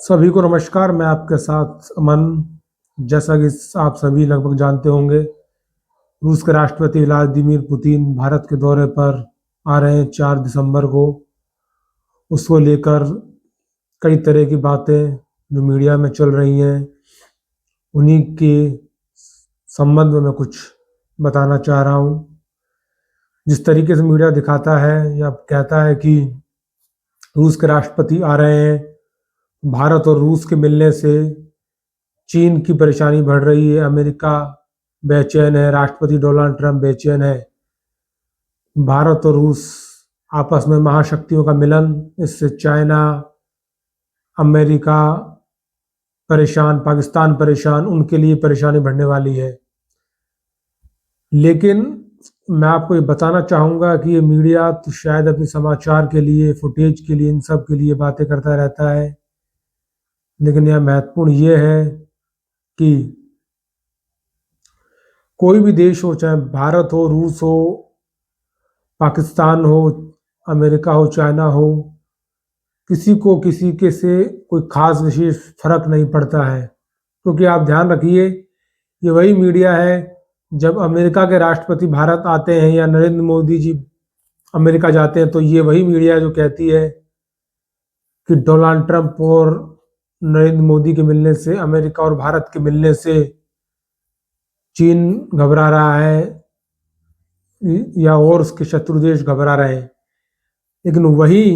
सभी को नमस्कार। मैं आपके साथ अमन। जैसा कि आप सभी लगभग जानते होंगे, रूस के राष्ट्रपति व्लादिमीर पुतिन भारत के दौरे पर आ रहे हैं 4 दिसंबर को। उसको लेकर कई तरह की बातें जो मीडिया में चल रही हैं, उन्हीं के संबंध में मैं कुछ बताना चाह रहा हूँ। जिस तरीके से मीडिया दिखाता है या कहता है कि रूस के राष्ट्रपति आ रहे हैं, भारत और रूस के मिलने से चीन की परेशानी बढ़ रही है, अमेरिका बेचैन है, राष्ट्रपति डोनाल्ड ट्रंप बेचैन है, भारत और रूस आपस में महाशक्तियों का मिलन, इससे चाइना, अमेरिका परेशान, पाकिस्तान परेशान, उनके लिए परेशानी बढ़ने वाली है। लेकिन मैं आपको ये बताना चाहूँगा कि ये मीडिया तो शायद अपने समाचार के लिए, फुटेज के लिए, इन सब के लिए बातें करता रहता है, लेकिन यह महत्वपूर्ण ये है कि कोई भी देश हो, चाहे भारत हो, रूस हो, पाकिस्तान हो, अमेरिका हो, चाइना हो, किसी को किसी के से कोई खास विशेष फर्क नहीं पड़ता है। क्योंकि आप ध्यान रखिए, ये वही मीडिया है, जब अमेरिका के राष्ट्रपति भारत आते हैं या नरेंद्र मोदी जी अमेरिका जाते हैं, तो ये वही मीडिया जो कहती है कि डोनाल्ड ट्रंप और नरेंद्र मोदी के मिलने से, अमेरिका और भारत के मिलने से चीन घबरा रहा है या और उसके शत्रु देश घबरा रहे हैं। लेकिन वही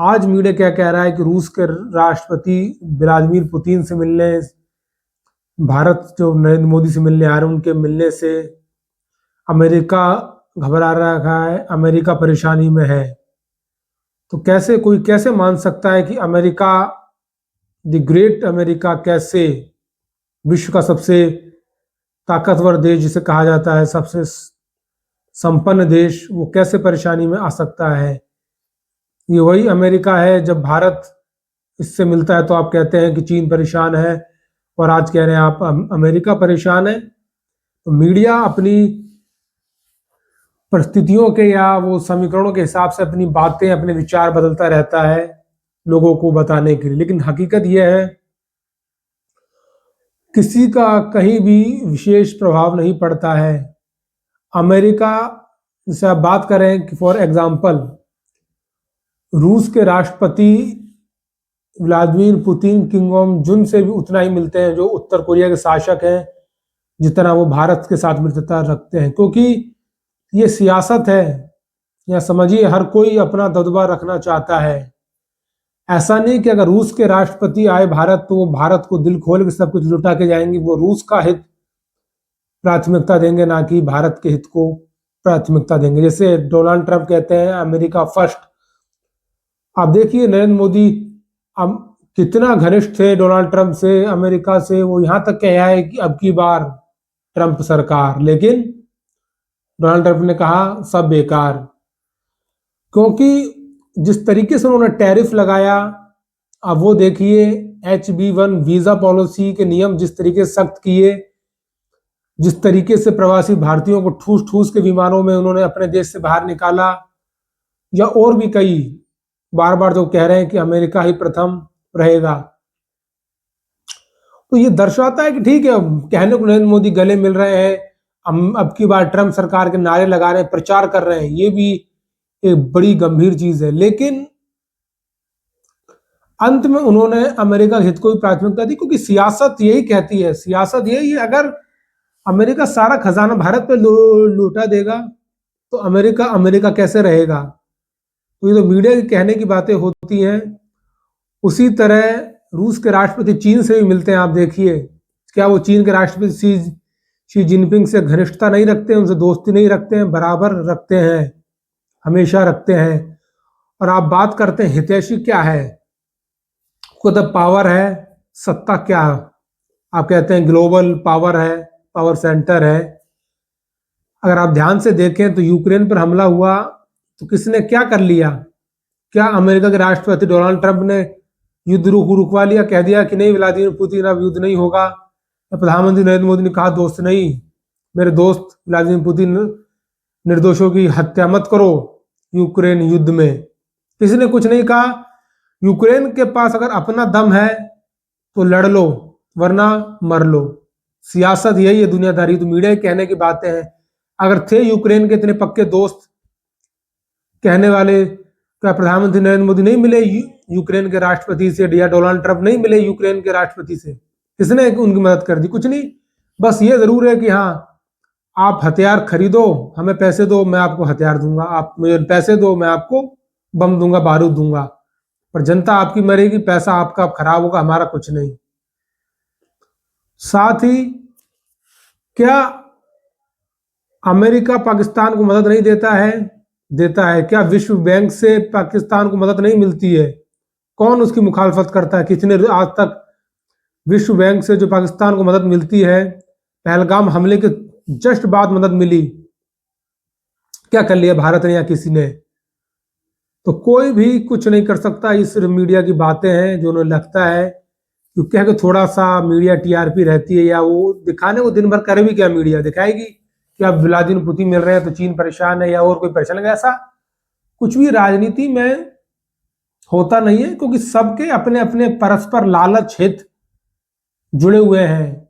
आज मीडिया क्या कह रहा है कि रूस के राष्ट्रपति व्लादिमीर पुतिन से मिलने, भारत जो नरेंद्र मोदी से मिलने आ रहे हैं, उनके मिलने से अमेरिका घबरा रहा है, अमेरिका परेशानी में है। तो कोई कैसे मान सकता है कि अमेरिका, द ग्रेट अमेरिका, कैसे विश्व का सबसे ताकतवर देश जिसे कहा जाता है, सबसे संपन्न देश, वो कैसे परेशानी में आ सकता है? ये वही अमेरिका है, जब भारत इससे मिलता है तो आप कहते हैं कि चीन परेशान है, और आज कह रहे हैं आप अमेरिका परेशान है। तो मीडिया अपनी परिस्थितियों के या वो समीकरणों के हिसाब से अपनी बातें, अपने विचार बदलता रहता है लोगों को बताने के लिए। लेकिन हकीकत यह है, किसी का कहीं भी विशेष प्रभाव नहीं पड़ता है। अमेरिका, जैसे आप बात करें कि फॉर एग्जाम्पल रूस के राष्ट्रपति Vladimir Putin Kim Jong Un से भी उतना ही मिलते हैं जो उत्तर कोरिया के शासक हैं, जितना वो भारत के साथ मित्रता रखते हैं। क्योंकि ये सियासत है, या समझिए हर कोई अपना दबदबा रखना चाहता है। ऐसा नहीं कि अगर रूस के राष्ट्रपति आए भारत तो वो भारत को दिल खोल के सब कुछ लुटा के जाएंगे। वो रूस का हित प्राथमिकता देंगे, ना कि भारत के हित को प्राथमिकता देंगे। जैसे डोनाल्ड ट्रंप कहते हैं अमेरिका फर्स्ट। आप देखिए नरेंद्र मोदी कितना घनिष्ठ थे डोनाल्ड ट्रंप से, अमेरिका से। वो यहां तक कहा है कि अब की बार ट्रंप सरकार, लेकिन डोनाल्ड ट्रंप ने कहा सब बेकार। क्योंकि जिस तरीके से उन्होंने टैरिफ लगाया, अब वो देखिए H-1B वीजा पॉलिसी के नियम जिस तरीके से सख्त किए, जिस तरीके से प्रवासी भारतीयों को ठूस ठूस के विमानों में उन्होंने अपने देश से बाहर निकाला, या और भी कई बार बार जो कह रहे हैं कि अमेरिका ही प्रथम रहेगा। तो ये दर्शाता है कि ठीक है, कहने को नरेंद्र मोदी गले मिल रहे हैं, हम अब की बार ट्रंप सरकार के नारे लगा रहे हैं, प्रचार कर रहे हैं, ये भी एक बड़ी गंभीर चीज है। लेकिन अंत में उन्होंने अमेरिका के हित को भी प्राथमिकता दी, क्योंकि सियासत यही कहती है, सियासत यही है, अगर अमेरिका सारा खजाना भारत पे लूटा देगा तो अमेरिका अमेरिका कैसे रहेगा? तो ये तो मीडिया के कहने की बातें होती हैं। उसी तरह रूस के राष्ट्रपति चीन से भी मिलते हैं। आप देखिए, क्या वो चीन के राष्ट्रपति शी जिनपिंग से घनिष्ठता नहीं रखते हैं, उनसे दोस्ती नहीं रखते हैं? बराबर रखते हैं, हमेशा रखते हैं। और आप बात करते हैं हितैषी क्या है, खुद पावर है, सत्ता क्या है? आप कहते हैं ग्लोबल पावर है, पावर सेंटर है। अगर आप ध्यान से देखें तो यूक्रेन पर हमला हुआ तो किसने क्या कर लिया? क्या अमेरिका के राष्ट्रपति डोनाल्ड ट्रंप ने युद्ध रुकवा लिया, कह दिया कि नहीं व्लादिमीर पुतिन अब युद्ध नहीं होगा? प्रधानमंत्री नरेंद्र मोदी ने कहा दोस्त नहीं, मेरे दोस्त व्लादिमीर पुतिन, निर्दोषों की हत्या मत करो यूक्रेन युद्ध में? किसी ने कुछ नहीं कहा। यूक्रेन के पास अगर अपना दम है तो लड़ लो वरना मर लो। सियासत यही है, दुनियादारी। तो मीडिया कहने की बातें हैं। अगर थे यूक्रेन के इतने पक्के दोस्त कहने वाले, क्या प्रधानमंत्री नरेंद्र मोदी नहीं मिले यूक्रेन के राष्ट्रपति से, या डोनाल्ड ट्रंप नहीं मिले यूक्रेन के राष्ट्रपति से? किसने उनकी मदद कर दी? कुछ नहीं। बस ये जरूर है कि हाँ, आप हथियार खरीदो, हमें पैसे दो, मैं आपको हथियार दूंगा, आप मुझे पैसे दो, मैं आपको बम दूंगा, बारूद दूंगा। पर जनता आपकी मरेगी, पैसा आपका खराब होगा, हमारा कुछ नहीं। साथ ही क्या अमेरिका पाकिस्तान को मदद नहीं देता है? देता है। क्या विश्व बैंक से पाकिस्तान को मदद नहीं मिलती है? कौन उसकी मुखालफत करता है? किसने आज तक विश्व बैंक से जो पाकिस्तान को मदद मिलती है, पहलगाम हमले के जस्ट बाद मदद मिली, क्या कर लिया भारत ने या किसी ने? तो कोई भी कुछ नहीं कर सकता। ये सिर्फ मीडिया की बातें हैं जो उन्हें लगता है कि क्या कि थोड़ा सा मीडिया टीआरपी रहती है, या वो दिखाने को दिन भर करे भी क्या मीडिया दिखाएगी कि अब व्लादिमीर पुतिन मिल रहे हैं तो चीन परेशान है या और कोई परेशान है। ऐसा कुछ भी राजनीति में होता नहीं है, क्योंकि सबके अपने अपने परस्पर लालच हित जुड़े हुए हैं।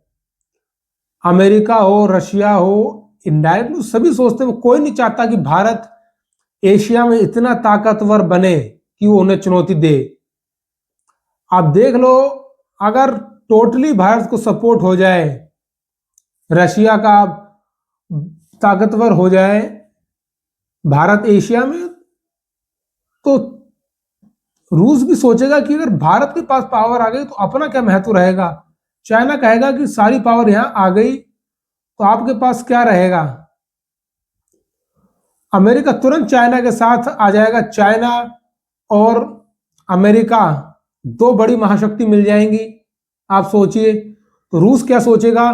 अमेरिका हो, रशिया हो, इनडायरेक्टली सभी सोचते हैं, कोई नहीं चाहता कि भारत एशिया में इतना ताकतवर बने कि वो उन्हें चुनौती दे। आप देख लो, अगर टोटली भारत को सपोर्ट हो जाए, रशिया का ताकतवर हो जाए भारत एशिया में, तो रूस भी सोचेगा कि अगर भारत के पास पावर आ गई तो अपना क्या महत्व रहेगा। चाइना कहेगा कि सारी पावर यहां आ गई तो आपके पास क्या रहेगा। अमेरिका तुरंत चाइना के साथ आ जाएगा। चाइना और अमेरिका दो बड़ी महाशक्ति मिल जाएंगी। आप सोचिए, तो रूस क्या सोचेगा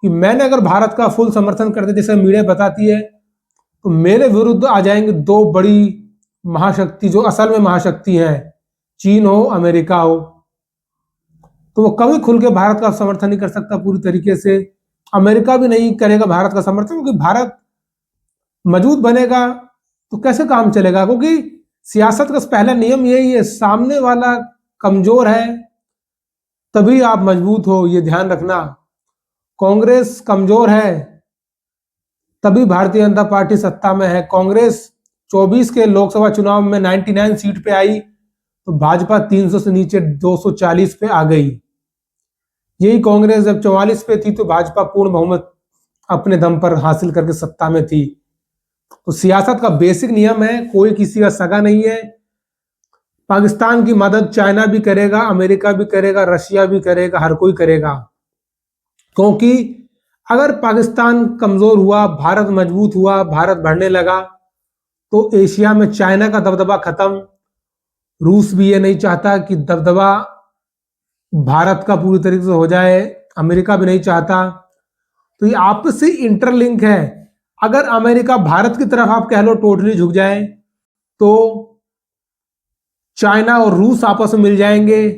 कि मैंने अगर भारत का फुल समर्थन कर दिया, जैसे मीडिया बताती है, तो मेरे विरुद्ध आ जाएंगे दो बड़ी महाशक्ति जो असल में महाशक्ति हैं, चीन हो, अमेरिका हो। तो वो कभी खुल के भारत का समर्थन नहीं कर सकता पूरी तरीके से। अमेरिका भी नहीं करेगा भारत का समर्थन, क्योंकि भारत मजबूत बनेगा तो कैसे काम चलेगा। क्योंकि सियासत का पहला नियम यही है, सामने वाला कमजोर है तभी आप मजबूत हो, ये ध्यान रखना। कांग्रेस कमजोर है तभी भारतीय जनता पार्टी सत्ता में है। कांग्रेस 24 के लोकसभा चुनाव में 99 सीट पे आई, तो भाजपा 300 से नीचे 240 पे आ गई। यही कांग्रेस जब 44 पे थी तो भाजपा पूर्ण बहुमत अपने दम पर हासिल करके सत्ता में थी। तो सियासत का बेसिक नियम है, कोई किसी का सगा नहीं है। पाकिस्तान की मदद चाइना भी करेगा, अमेरिका भी करेगा, रशिया भी करेगा, हर कोई करेगा। क्योंकि अगर पाकिस्तान कमजोर हुआ, भारत मजबूत हुआ, भारत बढ़ने लगा, तो एशिया में चाइना का दबदबा खत्म। रूस भी ये नहीं चाहता कि दबदबा भारत का पूरी तरीके से हो जाए, अमेरिका भी नहीं चाहता। तो ये आपसी इंटरलिंक है। अगर अमेरिका भारत की तरफ आप कह लो टोटली झुक जाए, तो चाइना और रूस आपस में मिल जाएंगे,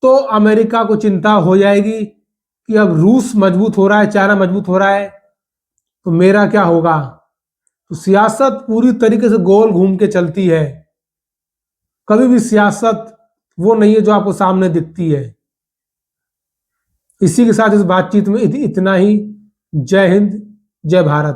तो अमेरिका को चिंता हो जाएगी कि अब रूस मजबूत हो रहा है, चाइना मजबूत हो रहा है, तो मेरा क्या होगा। तो सियासत पूरी तरीके से गोल घूम के चलती है। कभी भी सियासत वो नहीं है जो आपको सामने दिखती है। इसी के साथ इस बातचीत में इतना ही। जय हिंद, जय भारत।